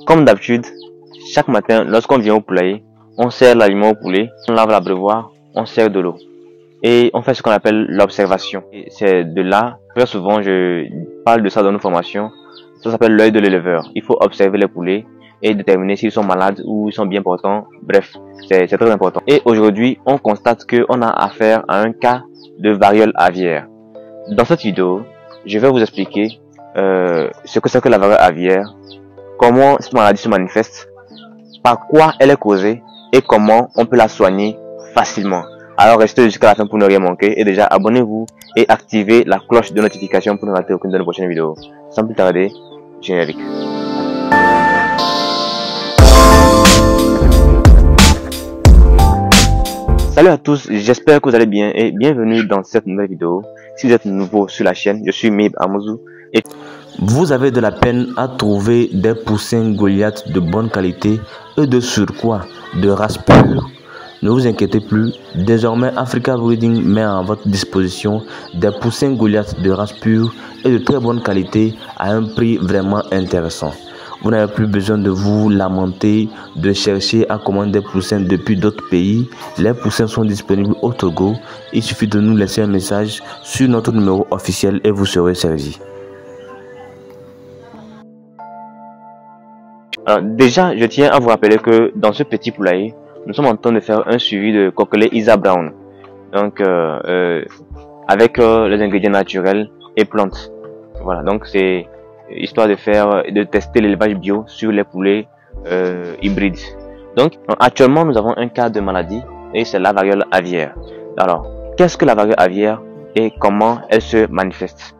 Comme d'habitude, chaque matin, lorsqu'on vient au poulailler, on sert l'aliment au poulet, on lave l'abreuvoir, on sert de l'eau. Et on fait ce qu'on appelle l'observation. C'est de là, très souvent, je parle de ça dans nos formations. Ça s'appelle l'œil de l'éleveur. Il faut observer les poulets et déterminer s'ils sont malades ou ils sont bien portants. Bref, c'est très important. Et aujourd'hui, on constate qu'on a affaire à un cas de variole aviaire. Dans cette vidéo, je vais vous expliquer ce que c'est que la variole aviaire, comment cette maladie se manifeste, par quoi elle est causée et comment on peut la soigner facilement. Alors restez jusqu'à la fin pour ne rien manquer et déjà abonnez-vous et activez la cloche de notification pour ne rater aucune de nos prochaines vidéos. Sans plus tarder, générique. Salut à tous, j'espère que vous allez bien et bienvenue dans cette nouvelle vidéo. Si vous êtes nouveau sur la chaîne, je suis Mib Amouzou et vous avez de la peine à trouver des poussins Goliath de bonne qualité et de surcroît de race pure. Ne vous inquiétez plus, désormais Africa Breeding met à votre disposition des poussins Goliath de race pure et de très bonne qualité à un prix vraiment intéressant. Vous n'avez plus besoin de vous lamenter, de chercher à commander des poussins depuis d'autres pays. Les poussins sont disponibles au Togo. Il suffit de nous laisser un message sur notre numéro officiel et vous serez servi. Alors, déjà, je tiens à vous rappeler que dans ce petit poulailler, nous sommes en train de faire un suivi de coquelet Isa Brown. Donc, avec les ingrédients naturels et plantes. Voilà, donc c'est histoire de tester l'élevage bio sur les poulets hybrides. Donc, actuellement, nous avons un cas de maladie et c'est la variole aviaire. Alors, qu'est-ce que la variole aviaire et comment elle se manifeste?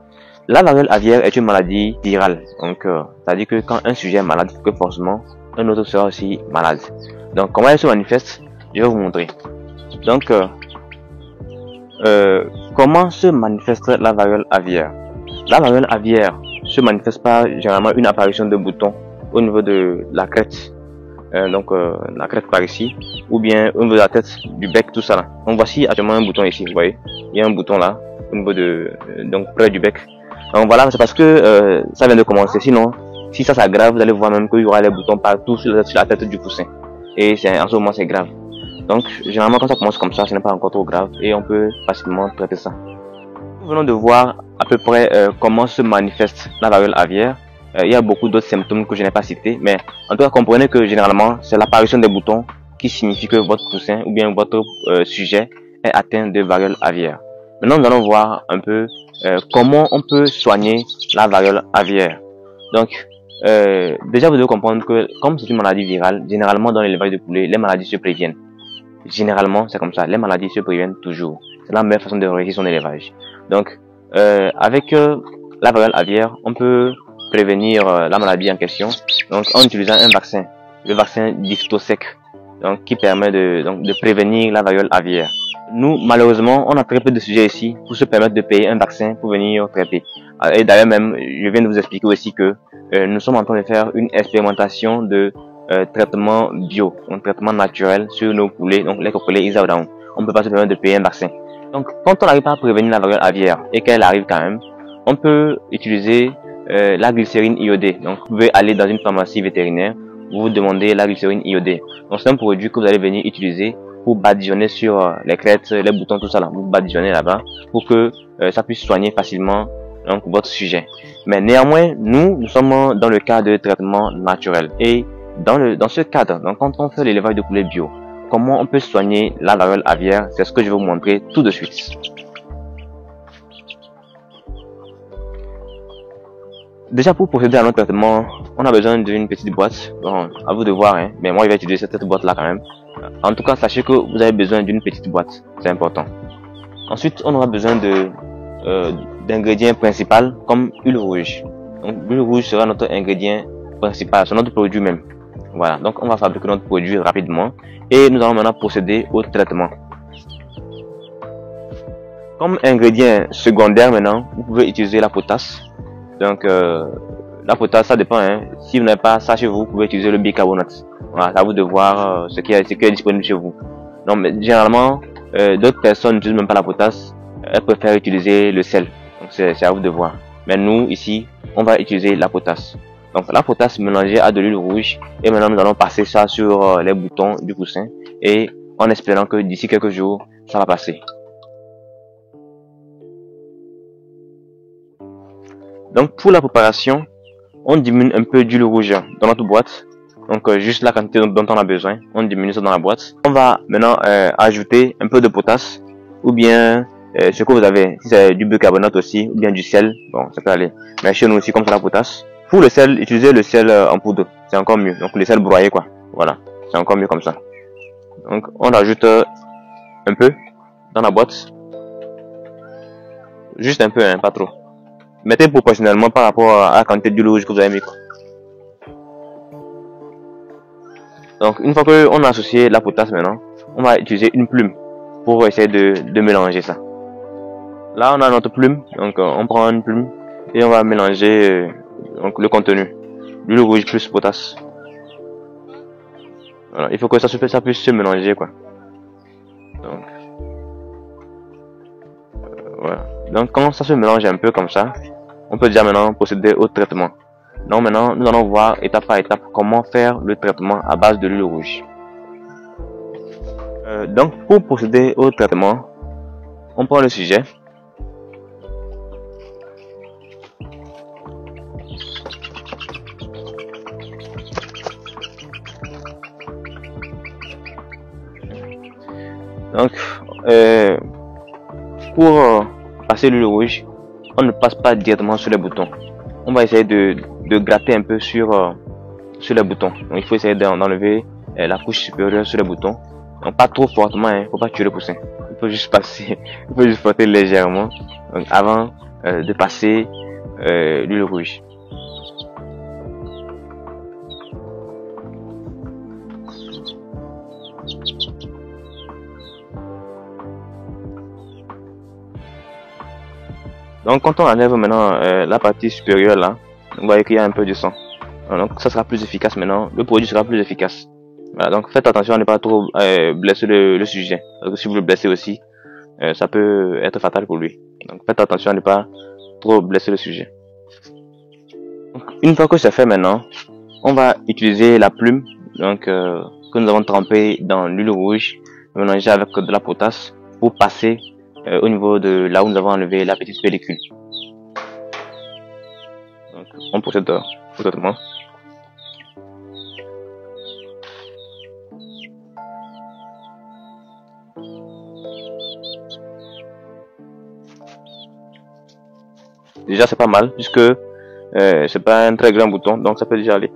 La variole aviaire est une maladie virale. Donc, c'est-à-dire que quand un sujet est malade, que forcément, un autre sera aussi malade. Donc, comment elle se manifeste? Je vais vous montrer. Donc, comment se manifeste la variole aviaire? La variole aviaire se manifeste par généralement une apparition de boutons au niveau de la crête, la crête par ici, ou bien au niveau de la tête, du bec, tout ça là. Donc voici actuellement un bouton ici, vous voyez, il y a un bouton là, au niveau de, donc près du bec. Donc voilà, c'est parce que ça vient de commencer. Sinon, si ça s'aggrave, vous allez voir même qu'il y aura les boutons partout sur la tête du poussin. Et en ce moment c'est grave. Donc généralement quand ça commence comme ça, ce n'est pas encore trop grave et on peut facilement traiter ça. Nous venons de voir à peu près comment se manifeste la variole aviaire. Il y a beaucoup d'autres symptômes que je n'ai pas cités, mais en tout cas comprenez que généralement c'est l'apparition des boutons qui signifie que votre poussin ou bien votre sujet est atteint de variole aviaire. Maintenant nous allons voir un peu comment on peut soigner la variole aviaire. Donc déjà vous devez comprendre que comme c'est une maladie virale, généralement dans l'élevage de poulets, les maladies se préviennent. Généralement c'est comme ça, les maladies se préviennent toujours. C'est la meilleure façon de réussir son élevage. Donc avec la variole aviaire, on peut prévenir la maladie en question, donc en utilisant un vaccin, le vaccin Diftosec, donc qui permet de prévenir la variole aviaire. Nous, malheureusement, on a très peu de sujets ici pour se permettre de payer un vaccin pour venir traiter. Et d'ailleurs même, je viens de vous expliquer aussi que nous sommes en train de faire une expérimentation de traitement bio, un traitement naturel sur nos poulets, donc les coquelets Isa Brown. On ne peut pas se permettre de payer un vaccin. Donc, quand on n'arrive pas à prévenir la variole aviaire et qu'elle arrive quand même, on peut utiliser la glycérine iodée. Donc, vous pouvez aller dans une pharmacie vétérinaire, vous demandez la glycérine iodée. Donc, c'est un produit que vous allez venir utiliser pour badigeonner sur les crêtes, les boutons, tout ça là. Vous badigeonnez là-bas pour que ça puisse soigner facilement donc votre sujet. Mais néanmoins, nous sommes dans le cas de traitement naturel. Et dans ce cadre, donc quand on fait l'élevage de poulets bio, comment on peut soigner la variole aviaire, c'est ce que je vais vous montrer tout de suite. Déjà pour procéder à notre traitement, on a besoin d'une petite boîte. Bon, à vous de voir, hein, mais moi je vais utiliser cette boîte là quand même. En tout cas, sachez que vous avez besoin d'une petite boîte, c'est important. Ensuite, on aura besoin d'ingrédients principaux comme huile rouge. Donc l'huile rouge sera notre ingrédient principal, c'est notre produit même. Voilà, donc on va fabriquer notre produit rapidement et nous allons maintenant procéder au traitement. Comme ingrédient secondaire maintenant, vous pouvez utiliser la potasse. Donc la potasse, ça dépend, hein. Si vous n'avez pas ça chez vous, vous pouvez utiliser le bicarbonate. Voilà, c'est à vous de voir ce qui est disponible chez vous. Non, mais généralement, d'autres personnes n'utilisent même pas la potasse, elles préfèrent utiliser le sel. Donc c'est à vous de voir. Mais nous, ici, on va utiliser la potasse. Donc la potasse mélangée à de l'huile rouge, et maintenant nous allons passer ça sur les boutons du coussin et en espérant que d'ici quelques jours ça va passer. Donc pour la préparation, on diminue un peu d'huile rouge dans notre boîte. Donc juste la quantité dont on a besoin, on diminue ça dans la boîte. On va maintenant ajouter un peu de potasse ou bien ce que vous avez, si c'est du bicarbonate aussi ou bien du sel, bon ça peut aller. Mais chez nous aussi comme c'est la potasse. Pour le sel, utilisez le sel en poudre, c'est encore mieux. Donc le sel broyé quoi, voilà, c'est encore mieux comme ça. Donc on ajoute un peu dans la boîte, juste un peu, hein, pas trop. Mettez proportionnellement par rapport à la quantité d'huile rouge que vous avez mis quoi. Donc une fois qu'on a associé la potasse maintenant, on va utiliser une plume pour essayer de mélanger ça. Là on a notre plume, donc on prend une plume et on va mélanger donc, le contenu, l'huile rouge plus potasse. Voilà, il faut que ça puisse se mélanger quoi. Donc voilà. Donc quand ça se mélange un peu comme ça, on peut déjà maintenant procéder au traitement. Donc maintenant nous allons voir étape par étape comment faire le traitement à base de l'huile rouge. Donc pour procéder au traitement, on prend le sujet. Donc pour passer l'huile rouge, on ne passe pas directement sur les boutons. On va essayer de gratter un peu sur les boutons. Donc il faut essayer d'enlever la couche supérieure sur les boutons. Donc pas trop fortement, hein, faut pas tuer le poussin. Il faut juste passer, il faut juste frotter légèrement donc, avant de passer l'huile rouge. Donc quand on enlève maintenant la partie supérieure là, vous voyez qu'il y a un peu de sang. Donc ça sera plus efficace maintenant, le produit sera plus efficace. Voilà, donc faites attention à ne pas trop blesser le sujet. Parce que si vous le blessez aussi, ça peut être fatal pour lui. Donc faites attention à ne pas trop blesser le sujet. Donc, une fois que c'est fait maintenant, on va utiliser la plume donc, que nous avons trempée dans l'huile rouge, mélangée avec de la potasse pour passer au niveau de là où nous avons enlevé la petite pellicule. Donc, on procède au traitement. Déjà c'est pas mal puisque c'est pas un très grand bouton, donc ça peut déjà aller.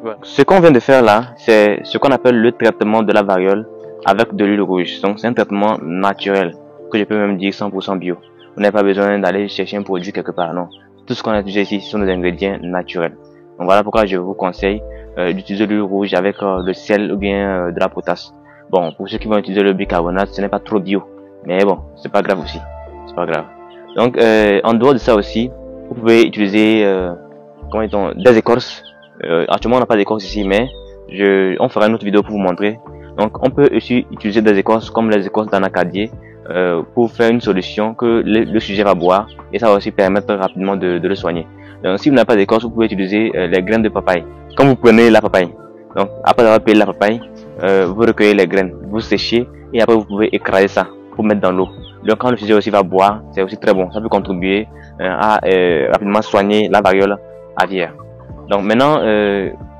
Voilà. Ce qu'on vient de faire là, c'est ce qu'on appelle le traitement de la variole avec de l'huile rouge. Donc c'est un traitement naturel, que je peux même dire 100% bio. Vous n'avez pas besoin d'aller chercher un produit quelque part, non. Tout ce qu'on a utilisé ici sont des ingrédients naturels. Donc voilà pourquoi je vous conseille d'utiliser l'huile rouge avec le sel ou bien de la potasse. Bon, pour ceux qui vont utiliser le bicarbonate, ce n'est pas trop bio, mais bon, c'est pas grave aussi, c'est pas grave. Donc en dehors de ça aussi, vous pouvez utiliser des écorces. Actuellement on n'a pas d'écorce ici, mais on fera une autre vidéo pour vous montrer. Donc on peut aussi utiliser des écorces comme les écorces d'anacadier pour faire une solution que le sujet va boire, et ça va aussi permettre rapidement de le soigner. Donc si vous n'avez pas d'écorce, vous pouvez utiliser les graines de papaye. Quand vous prenez la papaye, donc après avoir pelé la papaye, vous recueillez les graines, vous séchez et après vous pouvez écraser ça pour mettre dans l'eau. Donc quand le sujet aussi va boire, c'est aussi très bon, ça peut contribuer à rapidement soigner la variole aviaire. Donc maintenant,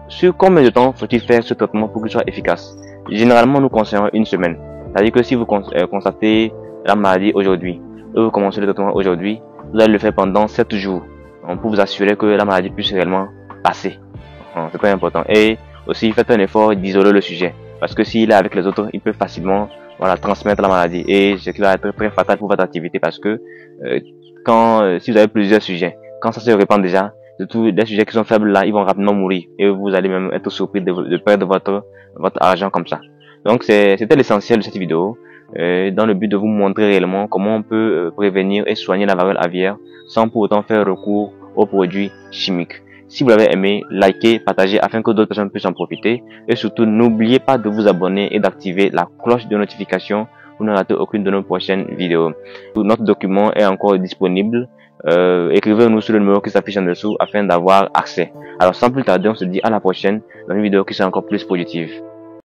sur combien de temps faut-il faire ce traitement pour qu'il soit efficace? Généralement nous conseillons une semaine. C'est-à-dire que si vous constatez la maladie aujourd'hui et vous commencez le traitement aujourd'hui, vous allez le faire pendant 7 jours pour vous assurer que la maladie puisse réellement passer. C'est très important. Et aussi faites un effort d'isoler le sujet, parce que s'il est avec les autres, il peut facilement transmettre la maladie, et ce qui va être très fatal pour votre activité, parce que si vous avez plusieurs sujets, quand ça se répand déjà, surtout les sujets qui sont faibles là, ils vont rapidement mourir et vous allez même être surpris de perdre votre argent comme ça. Donc c'était l'essentiel de cette vidéo, dans le but de vous montrer réellement comment on peut prévenir et soigner la variole aviaire sans pour autant faire recours aux produits chimiques. Si vous l'avez aimé, likez, partagez afin que d'autres personnes puissent en profiter, et surtout n'oubliez pas de vous abonner et d'activer la cloche de notification pour ne rater aucune de nos prochaines vidéos. Notre document est encore disponible. Écrivez-nous sur le numéro qui s'affiche en dessous afin d'avoir accès. Alors sans plus tarder, on se dit à la prochaine dans une vidéo qui sera encore plus positive.